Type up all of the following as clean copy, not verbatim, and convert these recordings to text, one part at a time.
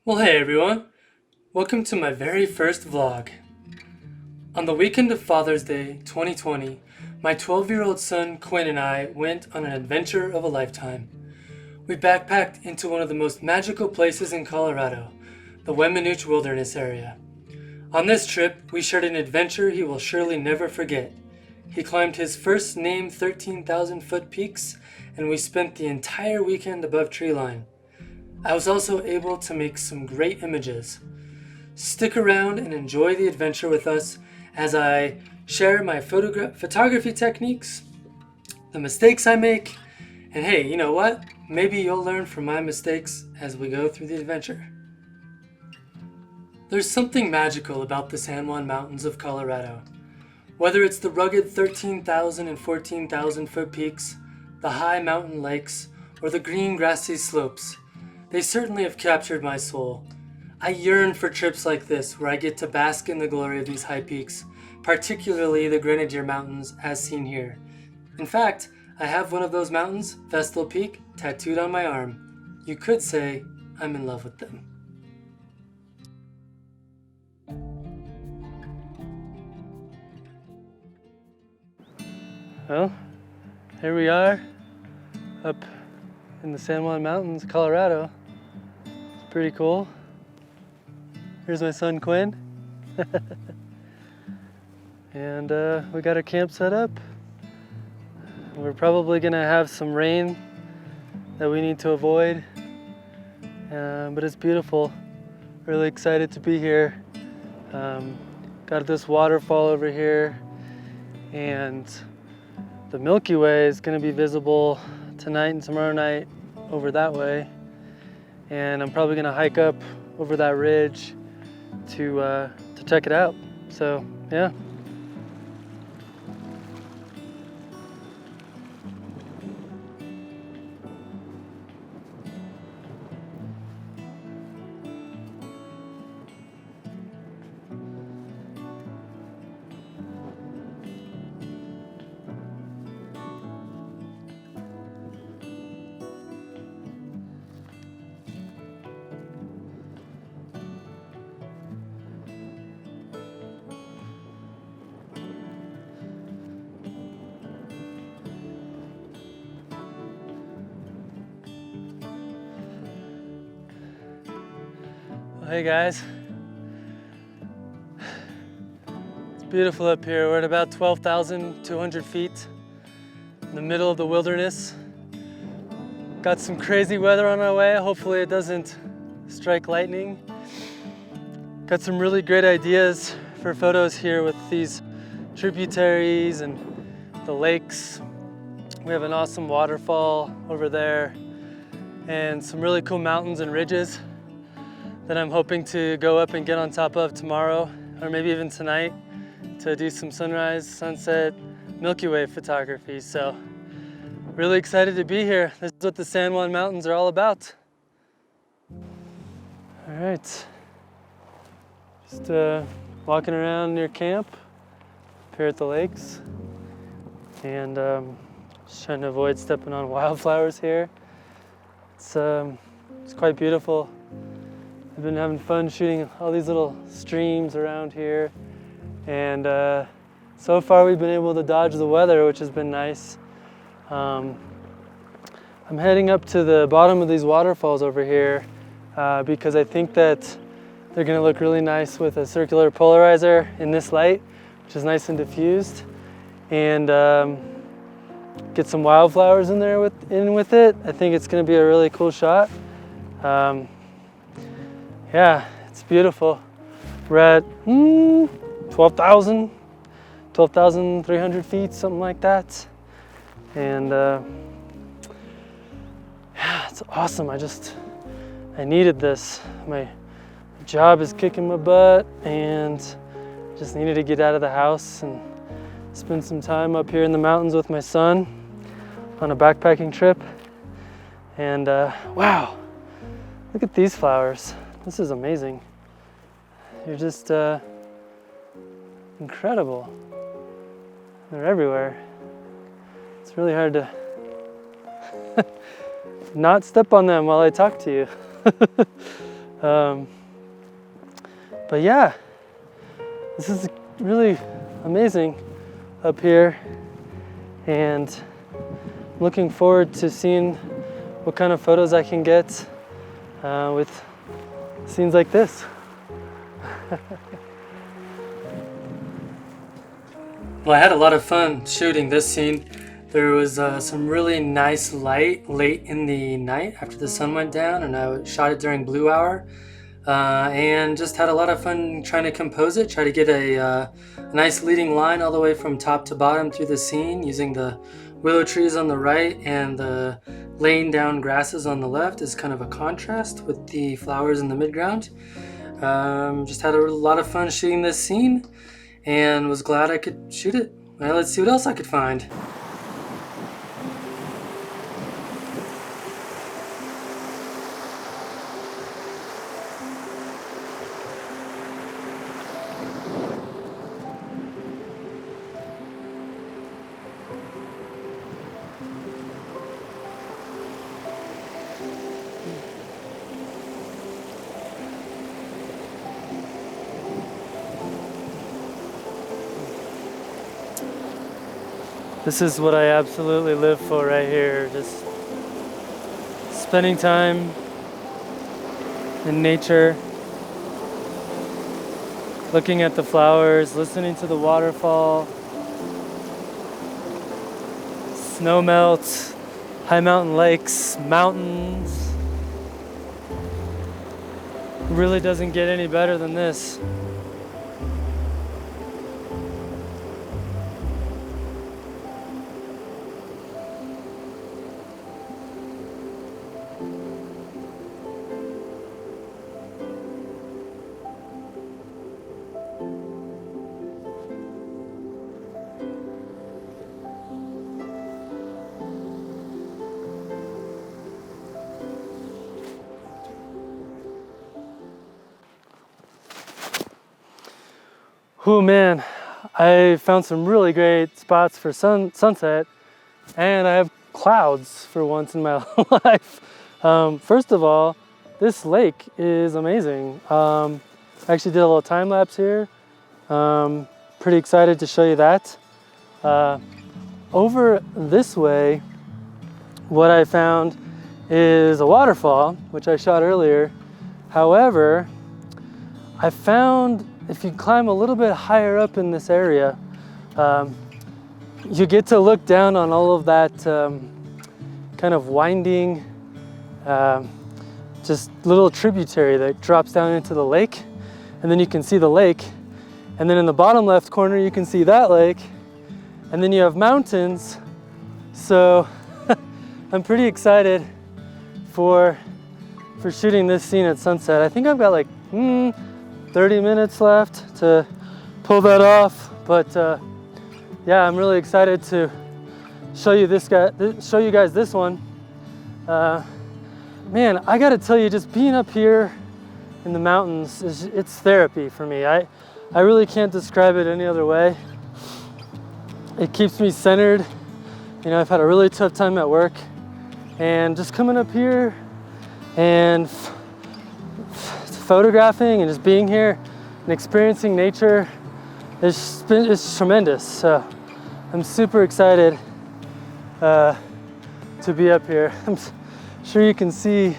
Well, hey everyone, welcome to my very first vlog. On the weekend of Father's Day 2020, my 12-year-old son Quinn and I went on an adventure of a lifetime. We backpacked into one of the most magical places in Colorado, the Weminuche Wilderness area. On this trip, we shared an adventure he will surely never forget. He climbed his first named 13,000-foot peaks, and we spent the entire weekend above treeline. I was also able to make some great images. Stick around and enjoy the adventure with us as I share my photography techniques, the mistakes I make, and hey, you know what? Maybe you'll learn from my mistakes as we go through the adventure. There's something magical about the San Juan Mountains of Colorado. Whether it's the rugged 13,000 and 14,000 foot peaks, the high mountain lakes, or the green grassy slopes, they certainly have captured my soul. I yearn for trips like this where I get to bask in the glory of these high peaks, particularly the Grenadier Mountains as seen here. In fact, I have one of those mountains, Vestal Peak, tattooed on my arm. You could say I'm in love with them. Well, here we are up in the San Juan Mountains, Colorado. It's pretty cool. Here's my son Quinn. And we got our camp set up. We're probably gonna have some rain that we need to avoid. But it's beautiful. Really excited to be here. Got this waterfall over here, and the Milky Way is gonna be visible tonight and tomorrow night over that way. And I'm probably gonna hike up over that ridge to check it out. So yeah. Hey guys, it's beautiful up here. We're at about 12,200 feet in the middle of the wilderness. Got some crazy weather on our way. Hopefully it doesn't strike lightning. Got some really great ideas for photos here with these tributaries and the lakes. We have an awesome waterfall over there and some really cool mountains and ridges that I'm hoping to go up and get on top of tomorrow, or maybe even tonight, to do some sunrise, sunset, Milky Way photography. So really excited to be here. This is what the San Juan Mountains are all about. All right, just walking around near camp up here at the lakes, and just trying to avoid stepping on wildflowers here. It's quite beautiful. I've been having fun shooting all these little streams around here, and so far we've been able to dodge the weather, which has been nice. I'm heading up to the bottom of these waterfalls over here because I think that they're going to look really nice with a circular polarizer in this light, which is nice and diffused, and get some wildflowers in there with it. I think it's going to be a really cool shot. Yeah, it's beautiful. We're at 12,300 feet, something like that. And yeah, it's awesome. I needed this. My job is kicking my butt, and just needed to get out of the house and spend some time up here in the mountains with my son on a backpacking trip. And wow, look at these flowers. This is amazing. You're just incredible. They're everywhere. It's really hard to not step on them while I talk to you. But yeah, this is really amazing up here, and I'm looking forward to seeing what kind of photos I can get with scenes like this. Well, I had a lot of fun shooting this scene. There was some really nice light late in the night after the sun went down, and I shot it during blue hour. And just had a lot of fun trying to compose it, try to get a nice leading line all the way from top to bottom through the scene, using the willow trees on the right and the laying down grasses on the left as kind of a contrast with the flowers in the midground. Just had a lot of fun shooting this scene and was glad I could shoot it. Well, let's see what else I could find. This is what I absolutely live for right here, just spending time in nature, looking at the flowers, listening to the waterfall, snow melt, high mountain lakes, mountains. It really doesn't get any better than this. Oh man, I found some really great spots for sunset, and I have clouds for once in my life. First of all, this lake is amazing. I actually did a little time lapse here. Pretty excited to show you that. Over this way, what I found is a waterfall, which I shot earlier. However, I found if you climb a little bit higher up in this area, you get to look down on all of that kind of winding, just little tributary that drops down into the lake. And then you can see the lake. And then in the bottom left corner, you can see that lake. And then you have mountains. So I'm pretty excited for shooting this scene at sunset. I think I've got like 30 minutes left to pull that off, but yeah, I'm really excited to show you guys this one. Man, I gotta tell you, just being up here in the mountains it's therapy for me. I really can't describe it any other way. It keeps me centered. You know, I've had a really tough time at work, and just coming up here and photographing and just being here and experiencing nature is tremendous. So I'm super excited to be up here. I'm sure you can see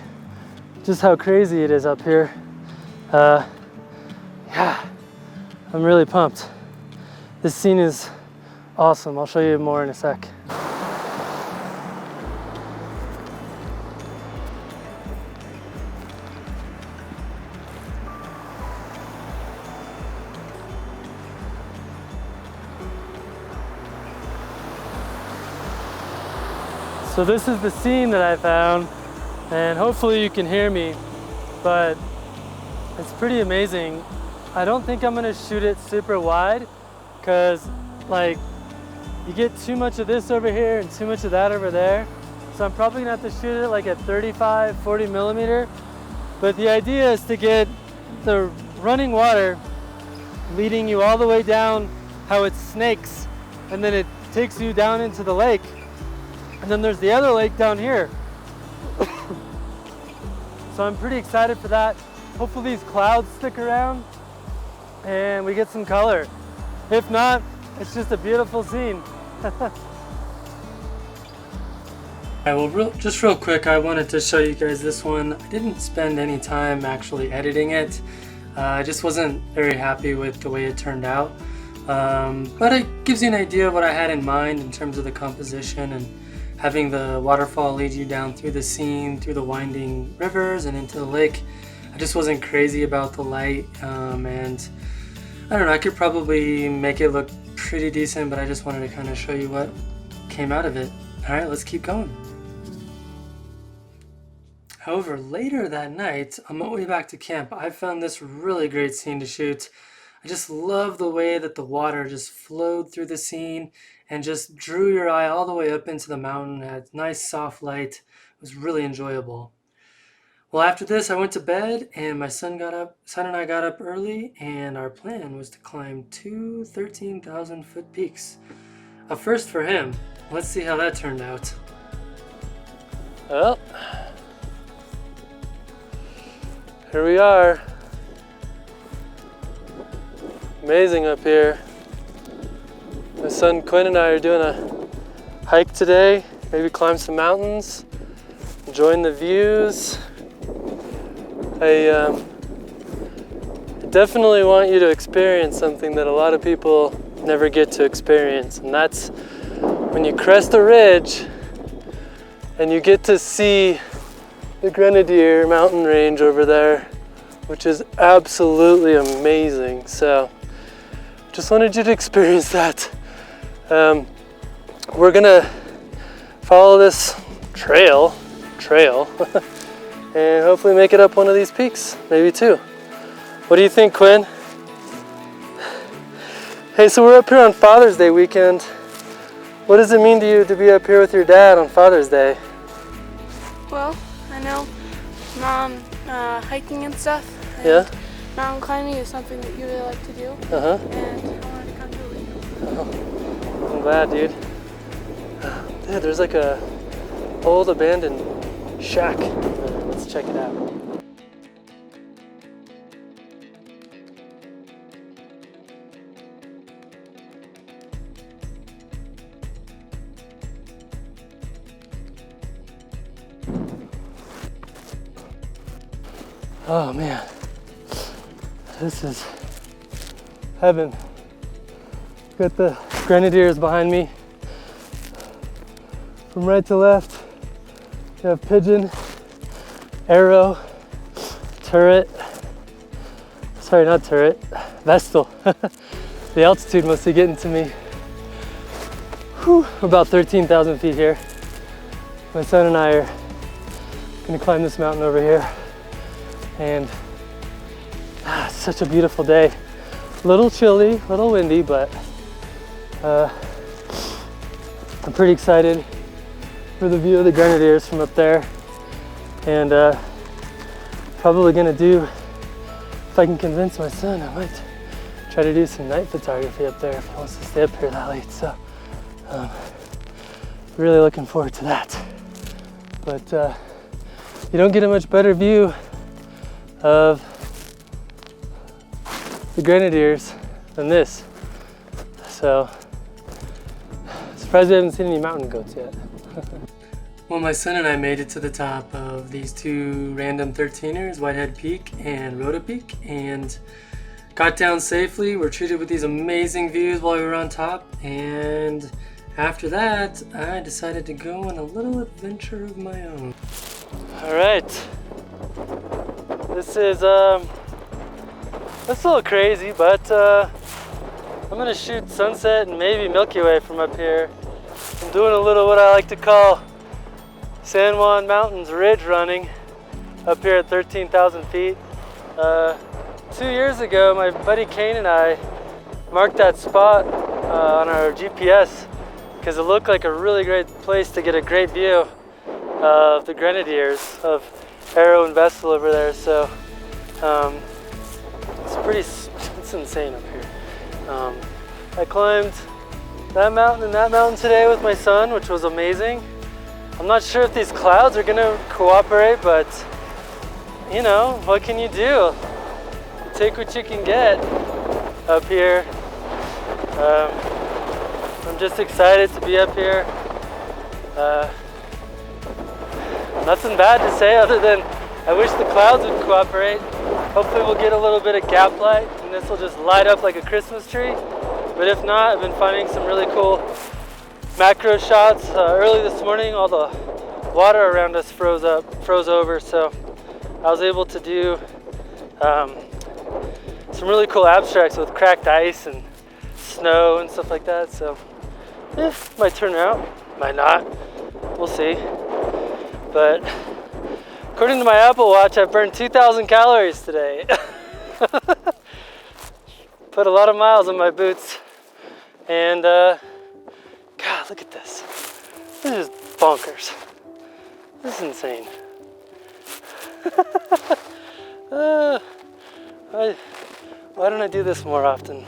just how crazy it is up here. Yeah, I'm really pumped. This scene is awesome. I'll show you more in a sec. So this is the scene that I found, and hopefully you can hear me, but it's pretty amazing. I don't think I'm gonna shoot it super wide, because like you get too much of this over here and too much of that over there. So I'm probably gonna have to shoot it like at 35, 40 millimeter. But the idea is to get the running water leading you all the way down, how it snakes, and then it takes you down into the lake. And then there's the other lake down here. So I'm pretty excited for that. Hopefully these clouds stick around and we get some color. If not, it's just a beautiful scene. Alright, well, just real quick, I wanted to show you guys this one. I didn't spend any time actually editing it. I just wasn't very happy with the way it turned out. But it gives you an idea of what I had in mind in terms of the composition and having the waterfall lead you down through the scene, through the winding rivers and into the lake. I just wasn't crazy about the light, and I don't know, I could probably make it look pretty decent, but I just wanted to kind of show you what came out of it. Alright, let's keep going. However, later that night, on my way back to camp, I found this really great scene to shoot. I just love the way that the water just flowed through the scene and just drew your eye all the way up into the mountain. It had nice soft light. It was really enjoyable. Well, after this, I went to bed and my son and I got up early, and our plan was to climb 2 13,000-foot peaks. A first for him. Let's see how that turned out. Well, here we are. Amazing up here. My son Quinn and I are doing a hike today. Maybe climb some mountains, enjoying the views. I definitely want you to experience something that a lot of people never get to experience, and that's when you crest a ridge and you get to see the Grenadier mountain range over there, which is absolutely amazing. So just wanted you to experience that. We're gonna follow this trail and hopefully make it up one of these peaks, maybe 2. What do you think, Quinn? Hey, so we're up here on Father's Day weekend. What does it mean to you to be up here with your dad on Father's Day? Well, I know Mom hiking and stuff. And yeah? Mountain climbing is something that you really like to do. Uh-huh. And I wanted to come do it with you. Oh, I'm glad, dude. Yeah, there's like a old abandoned shack. Let's check it out. Oh man, this is heaven. Got the Grenadiers behind me. From right to left, you have pigeon, arrow, turret. Sorry, not turret, vestal. The altitude must be getting to me. Whew, we're about 13,000 feet here. My son and I are gonna climb this mountain over here. And it's such a beautiful day. A little chilly, a little windy, but I'm pretty excited for the view of the Grenadiers from up there. And probably gonna do, if I can convince my son, I might try to do some night photography up there if he wants to stay up here that late. So really looking forward to that. But you don't get a much better view of the Grenadiers than this. So, surprised we haven't seen any mountain goats yet. Well, my son and I made it to the top of these 2 random 13ers, Whitehead Peak and Adobe Peak, and got down safely. We're treated with these amazing views while we were on top, and after that, I decided to go on a little adventure of my own. All right. This is it's a little crazy, but I'm gonna shoot sunset and maybe Milky Way from up here. I'm doing a little what I like to call San Juan Mountains ridge running up here at 13,000 feet. 2 years ago, my buddy Kane and I marked that spot on our GPS because it looked like a really great place to get a great view of the Grenadiers, of Arrow and Vestal over there. So it's insane up here. I climbed that mountain and that mountain today with my son, which was amazing. I'm not sure if these clouds are gonna cooperate, but you know, what can you do? You take what you can get up here. I'm just excited to be up here. Nothing bad to say other than I wish the clouds would cooperate. Hopefully we'll get a little bit of gap light and this will just light up like a Christmas tree. But if not, I've been finding some really cool macro shots. Early this morning, all the water around us froze over, so I was able to do some really cool abstracts with cracked ice and snow and stuff like that. So might turn out, might not, we'll see. But according to my Apple Watch, I've burned 2,000 calories today. Put a lot of miles on my boots. And God, look at this. This is bonkers. This is insane. Why don't I do this more often?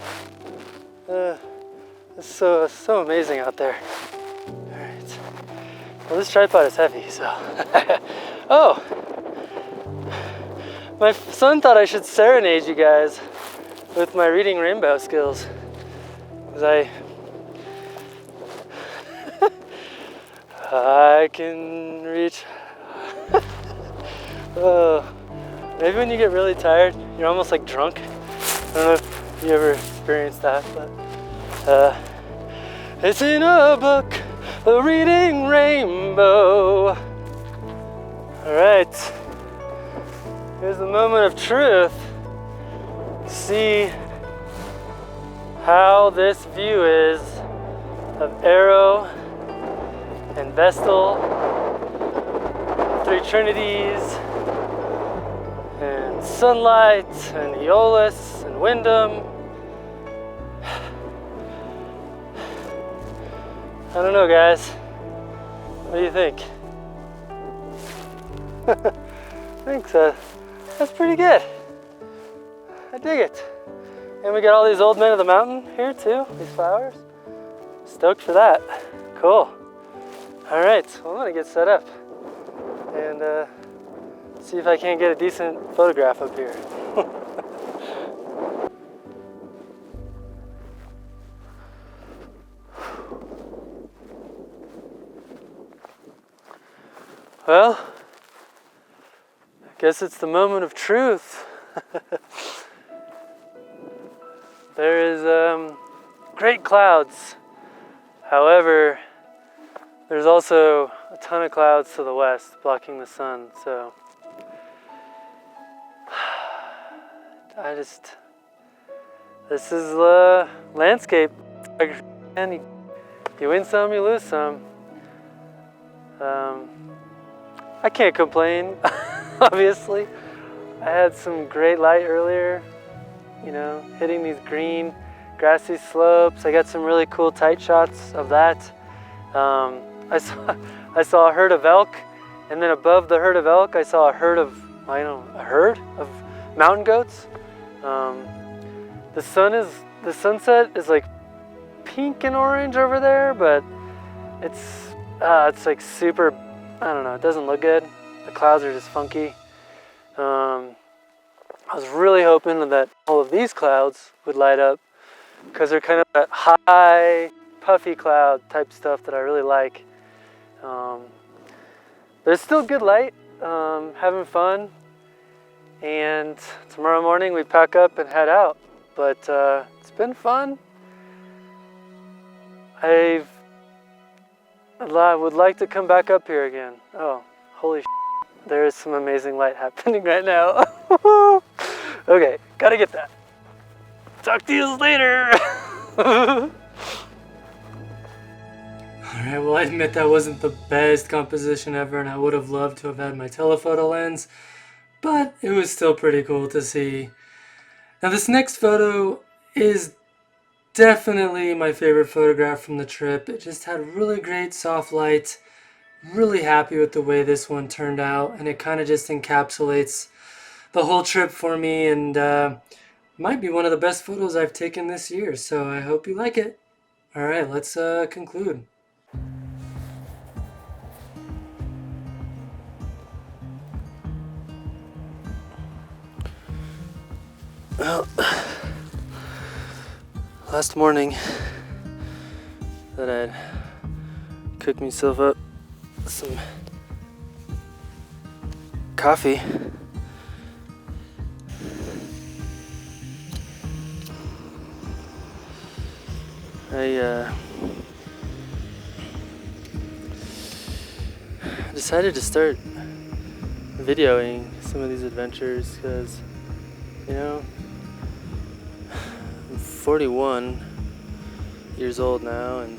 It's so amazing out there. All right. Well, this tripod is heavy, so. Oh, my son thought I should serenade you guys with my reading rainbow skills. Because I can reach. Maybe when you get really tired, you're almost like drunk. I don't know if you ever experienced that, but it's in a book, a reading rainbow. All right, here's the moment of truth. See how this view is of Arrow and Vestal, Three Trinities, and Sunlight, and Aeolus, and Wyndham. I don't know, guys. What do you think? Thanks, that's pretty good. I dig it. And we got all these old men of the mountain here too, these flowers. Stoked for that. Cool. All right, well, I'm gonna get set up and see if I can't get a decent photograph up here. Well, I guess it's the moment of truth. There is great clouds. However, there's also a ton of clouds to the west blocking the sun, so this is the landscape. And you win some, you lose some. I can't complain, obviously. I had some great light earlier, you know, hitting these green, grassy slopes. I got some really cool tight shots of that. I saw a herd of elk, and then above the herd of elk, I saw a herd of mountain goats. The sunset is like pink and orange over there, but it's like super, I don't know, it doesn't look good. The clouds are just funky. I was really hoping that all of these clouds would light up because they're kind of that high, puffy cloud type stuff that I really like. There's still good light, having fun, and tomorrow morning we pack up and head out. But it's been fun. I would like to come back up here again. Oh, holy shit. There is some amazing light happening right now. Okay, gotta get that. Talk to you later. Alright, well, I admit that wasn't the best composition ever, and I would have loved to have had my telephoto lens, but it was still pretty cool to see. Now, this next photo is definitely my favorite photograph from the trip. It just had really great soft light. Really happy with the way this one turned out, and it kind of just encapsulates the whole trip for me, and might be one of the best photos I've taken this year, so I hope you like it. Alright, let's conclude. Well, last morning that I'd cooked myself up some coffee. I decided to start videoing some of these adventures because, I'm 41 years old now, and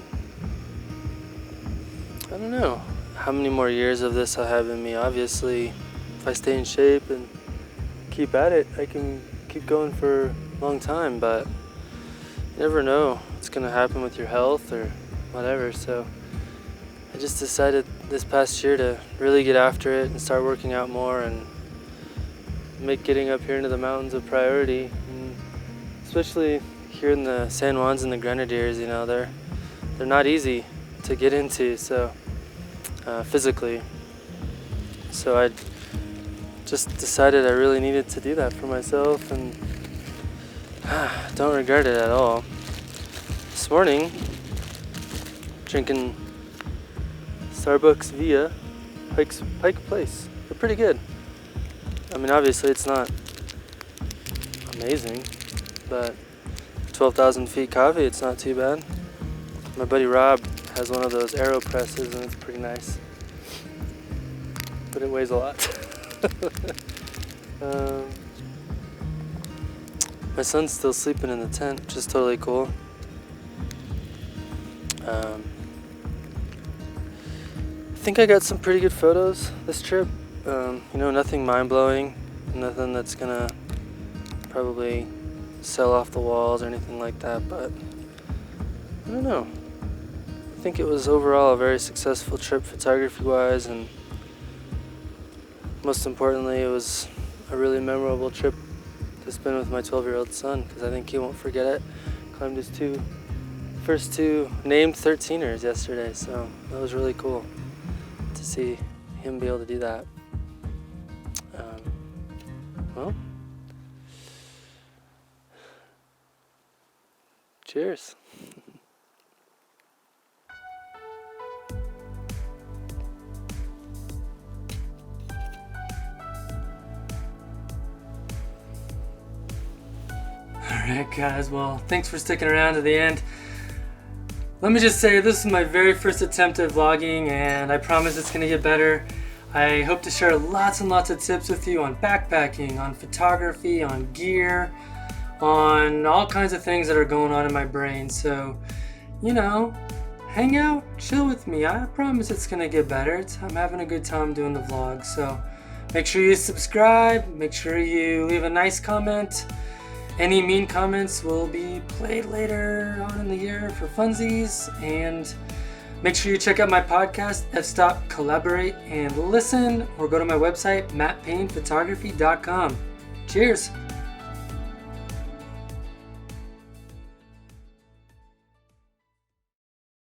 I don't know how many more years of this I have in me. Obviously, if I stay in shape and keep at it, I can keep going for a long time, but you never know what's going to happen with your health or whatever. So I just decided this past year to really get after it and start working out more and make getting up here into the mountains a priority. And especially here in the San Juans and the Grenadiers, they're not easy to get into, so physically. So I just decided I really needed to do that for myself, and don't regret it at all. This morning, drinking Starbucks via Pike Place. They're pretty good. I mean, obviously it's not amazing, but 12,000 feet coffee, it's not too bad. My buddy Rob has one of those AeroPresses, and it's pretty nice, but it weighs a lot. My son's still sleeping in the tent, which is totally cool. I think I got some pretty good photos this trip. Nothing mind-blowing, nothing that's gonna probably sell off the walls or anything like that, but I don't know. I think it was overall a very successful trip photography-wise, and most importantly, it was a really memorable trip to spend with my 12-year-old son, because I think he won't forget it. Climbed his first two named 13ers yesterday, so that was really cool to see him be able to do that. Well, cheers. Alright guys, well, thanks for sticking around to the end. Let me just say, this is my very first attempt at vlogging, and I promise it's going to get better. I hope to share lots and lots of tips with you on backpacking, on photography, on gear, on all kinds of things that are going on in my brain. So, hang out, chill with me. I promise it's going to get better. I'm having a good time doing the vlog. So make sure you subscribe, make sure you leave a nice comment. Any mean comments will be played later on in the year for funsies, and make sure you check out my podcast, F-Stop, collaborate, and listen, or go to my website, mattpaynephotography.com. Cheers!